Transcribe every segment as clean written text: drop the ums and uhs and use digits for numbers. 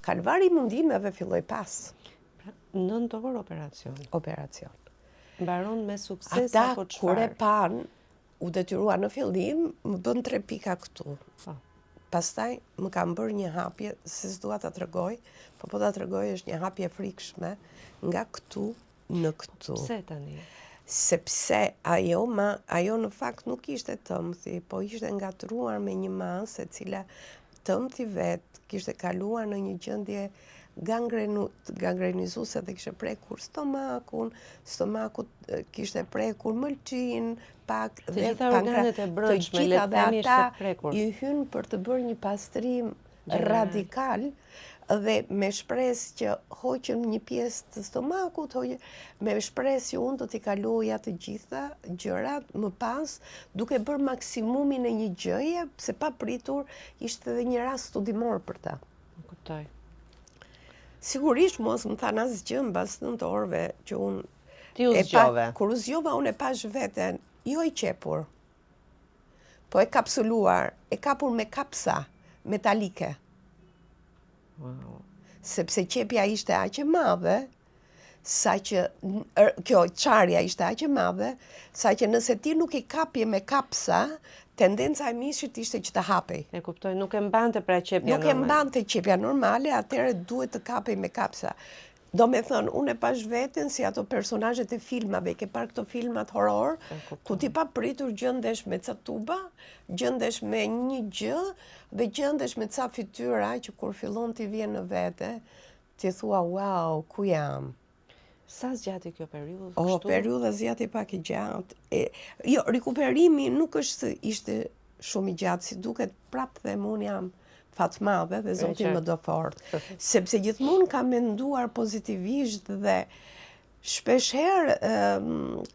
kalvari i mundimeve filloi pas. 9 orë operacion. Mbaron me sukses apo çfarë? Kur e pan, u detyrua në fillim, më bën 3 pika këtu. Pastaj më kam bërë një hapje, se s'dua ta tregoj, po ta tregoj është një hapje frikshme nga këtu në këtu. Pse tani? Sepse ajo në fakt nuk ishte tëmthi, po ishte ngatruar me një masë e cila tëmthi vet kishte kaluar në një gjendje gangrenizuese dhe kishte prekur stomaku kishte prekur mëlçin, pak dhe organet e brendshme le të themi ishte prekur. I hyn për të bërë një pastrim radikal dhe me shpresë që hoqën një pjesë të stomakut, me shpresë që unë do t'i kaluja të gjitha gjërat më pas, duke bërë maksimumin e një gjëje, pse pa pritur ishte edhe një rast studimor për ta. Kuptoj. Sigurisht mos më thanë asgjë mbas 9 orëve që unë ti u zgjove. Kur u zgjova unë e pash veten, jo i qepur, po e kapsuluar, e kapur me kapsa metalike. Wow. Sepse qepja ishte aq e madhe, kjo çarja ishte aq e madhe, sa që nëse ti nuk i kapje me kapsa, tendenca e mishit ishte që të hapej. E kuptoj, nuk e mbante pra qepja normale. Nuk e mbante qepja normale, atëherë duhet të kapej me kapsa. Do me thënë, unë e pash veten si ato personazhet e filmave, ke parë këto filmat horror, ku ti pa pritur gjëndesh me ca tuba, gjëndesh me një gjë, dhe gjëndesh me ca fytyra që kur fillon t'i vjen në vete, ti thua, wow, ku jam? Sa zgjati kjo periudhë? Periudha zgjati pak i gjatë. Jo, rikuperimi nuk është se ishte shumë i gjatë, si duket prapë them unë jam fat madhe dhe Zoti më do fort. Sepse gjithmonë kam menduar pozitivisht dhe shpesh herë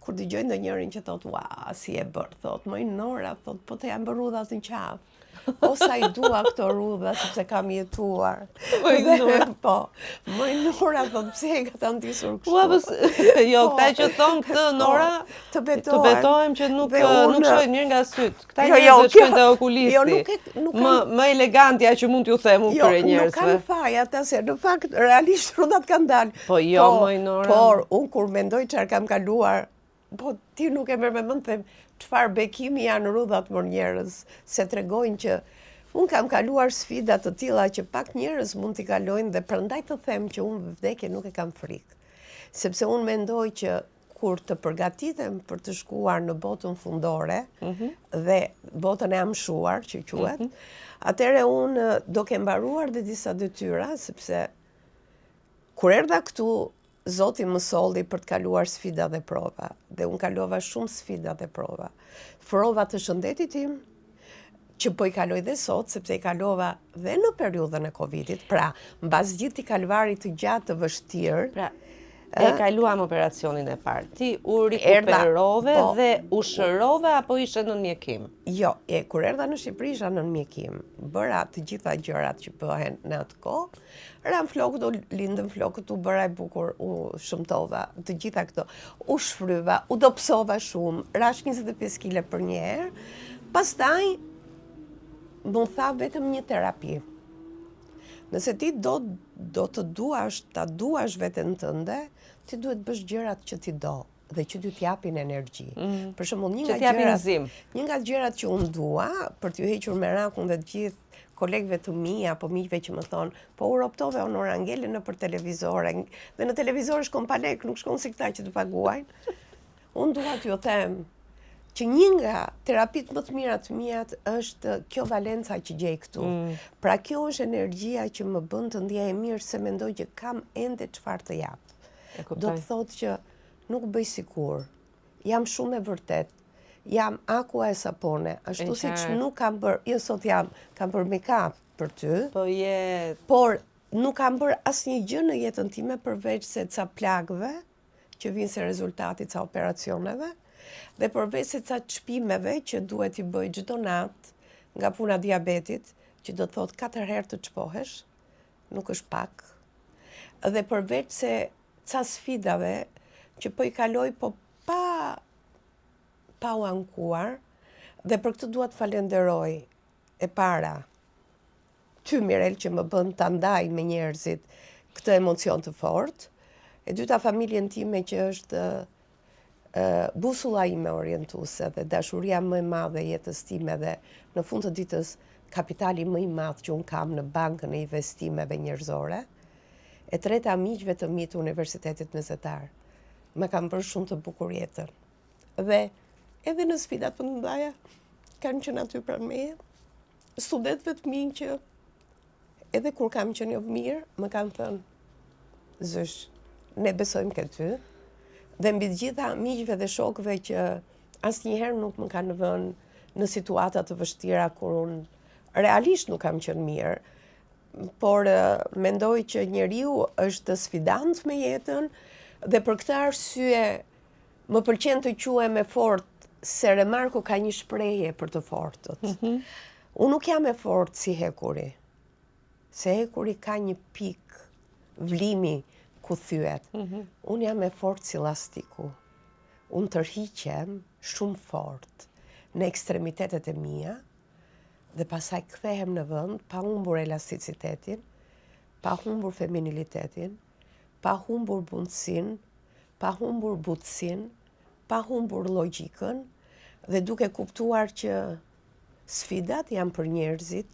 kur dëgjoj ndonjërin që thot, "Ua, si e bër", thot, "Moj Nora", thot, "Po të jam bërë rrudhat në qafë". O sa i dua këto rrudha sepse kam jetuar. Po, moj Nora thot, "Pse e ka ta ndisur kështu?" Jo, këta që thon këtë Nora, të betohem që nuk shohin mirë nga syt. Këta njerëz që shkojnë te okulisti. Më elegantja që mund t'ju them unë për njerëzve. Jo, nuk kanë faj ata se në fakt realisht rrudhat kanë dalë. Po jo, moj Nora. Por unë kur mendoj çfarë kam kaluar, po ti nuk e merr me mend them çfarë bekimi janë rrudhat për njerëz, se tregojnë që unë kam kaluar sfida të tilla që pak njerëz mund t'i kalojnë dhe prandaj të them që unë vdekje nuk e kam frikë. Sepse unë mendoj që kur të përgatitem për të shkuar në botën fundore dhe botën e amshuar që quhet, atëherë unë do ke mbaruar dhe disa detyra, sepse kur erdha këtu Zoti më solli për të kaluar sfida dhe prova, dhe unë kalova shumë sfida dhe prova. Prova të shëndetit tim, që po i kaloj dhe sot, sepse i kalova dhe në periudhën e Covidit, pra, mbas gjithë kalvarit të gjatë të vështirë. Pra, e kaluam operacionin e parë. Ti u rikuperove dhe u shërove apo ishe nën mjekim? Jo, kur erdha në Shqipëri isha nën mjekim. Bëra të gjitha gjërat që bëhen në atë kohë. Ram flokët, u lindën flokët, u bëra e bukur, u shëmtova, të gjitha këto. U shfryva, u dobësova shumë, rash 25 kg për një herë. Pastaj, më tha vetëm një terapi. Nëse ti do të duash, ta duash veten tënde, ti duhet bësh gjërat që ti do dhe që ty t'japin energji. Për shembull, një nga gjërat që unë dua për t'ju hequr merakun dhe të gjithë kolegëve të mi apo miqve që më thonë, po u optove Onora ngele nëpër televizor, dhe në televizor shkon pa lek, nuk shkon si këta që të paguajnë. Unë dua t'ju them që një nga terapit më të mirat mijat është kjo valenca që gjej këtu. Pra kjo është energjia që më bën të ndjej mirë se mendoj që kam ende çfarë të jap. Do të thotë që nuk bëj sikur. Jam shumë e vërtet. Jam akua e sapone, ashtu siç nuk kam bërë, jo sot kam bërë make-up për ty. Por nuk kam bërë asnjë gjë në jetën time përveç se ca plagëve që vinë se rezultati ca operacioneve. Dhe përveç se ca çpimeve që duhet i bëj çdo natë nga puna diabetit, që do të thotë 4 herë të çpohesh, nuk është pak. Dhe përveç se ca sfidave që po i kaloj po pa u ankuar, dhe për këtë dua të falenderoj e para ty Mirel që më bën të ndaj me njerëzit këtë emocion të fort. E dyta, familjen time që është busulla ime orientuese dhe dashuria më e madhe e jetës time dhe në fund të ditës kapitali më i madh që unë kam në bankën e investimeve njerëzore. E treta, miqve të mi të Universitetit Mesatar. Më kam bërë shumë të bukur jetën. Dhe edhe në sfidat të mëdha kanë qenë aty pranë meje. Studentëve të mi që edhe kur kam qenë jo mirë, më kanë thënë, Zysh, ne besojmë ke ty. Dhe mbi të gjitha miqve dhe shokëve që asnjëherë nuk më kanë vënë në situata të vështira kur unë realisht nuk kam qenë mirë, por mendoj që njeriu është sfidant me jetën dhe për këtë arsye më pëlqen të quhem e fortë, se Remarku ka një shprehje për të fortët. Unë nuk jam e fortë si Hekuri, se Hekuri ka një pikë vlimi ku thyet. Unë jam e fortë si llastiku. Unë tërhiqem shumë fort në ekstremitetet e mia dhe pasaj kthehem në vend pa humbur elasticitetin, pa humbur feminilitetin, pa humbur bundësinë, pa humbur butësinë, pa humbur logjikën dhe duke kuptuar që sfidat janë për njerëzit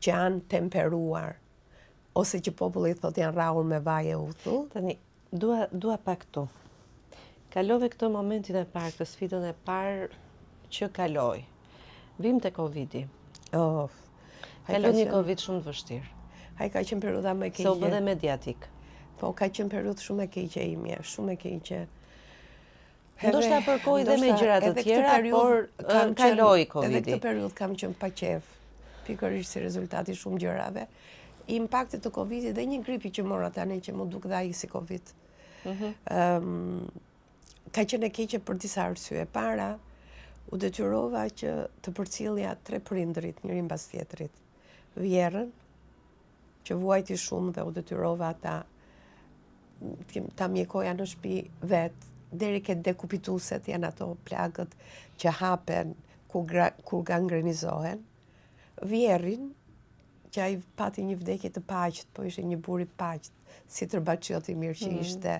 që janë temperuar ose që populli thot janë rrahur me vaj e uthull. Tani, dua pak këtu. Kalove këtë momentin e parë, këtë sfidën e parë që kaloj. Vim te Covidi. Kaloj një Covid shumë të vështirë. Ai ka qenë periudha më e keqe. Se u bë dhe mediatik. Po, ka qenë periudhë shumë e keqe imja, shumë e keqe. Ndoshta përkoj dhe me gjëra të tjera, por kaloi Covidi. Edhe këtë periudhë kam qenë pa qef, pikërisht si rezultati shumë gjërave. Impaktit të Covidit dhe një gripi që mora tani që më duk dhe ai si Covid. Ka qenë e keqe për disa arsye. Para, u detyrova që të përcjellja 3 prindrit, njëri mbas tjetrit. Vjerën, që vuajti shumë dhe u detyrova ta mjekoja në shtëpi vetë, deri ke dekupituset, janë ato plagët që hapen kur gangrenizohen. Vjerin, që ai pati një vdekje të paqët, po ishte një burr i paqët, si Tërbaçioti i mirë që ishte,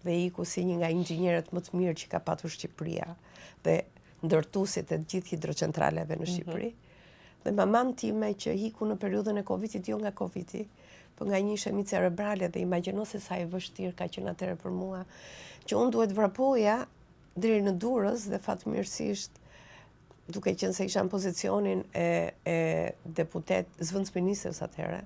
dhe iku si një nga inxhinierët më të mirë që ka patur Shqipëria, dhe ndërtuesit e gjithë hidrocentraleve në Shqipëri. Dhe maman time që iku në periudhën e Covidit, jo nga Covidi, po nga një ishemi cerebrale, dhe imagjino se sa e vështirë ka qenë atëherë për mua, që unë duhet vrapoja deri në Durrës dhe fatmirësisht duke qenë se isha në pozicionin e deputet, zëvendësministës atëherë,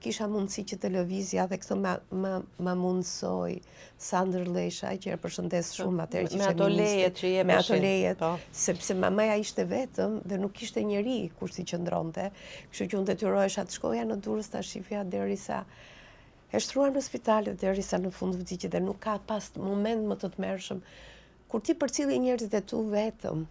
kisha mundësi që televizja dhe këtë ma mundësoj Sandër Lesha, që e përshëndes shumë atëherë që me ato lejet që jepeshin. Me ato lejet, sepse mamaja ishte vetëm dhe nuk ishte njeri kur si qëndronte, kështu që unë detyrohesha të shkoja në Durrës ta shifja derisa e shtruar në spitalet derisa në fund vdiqit dhe nuk ka pas moment më të tmerrshëm kur ti përcjelli njerëzit e tu vetëm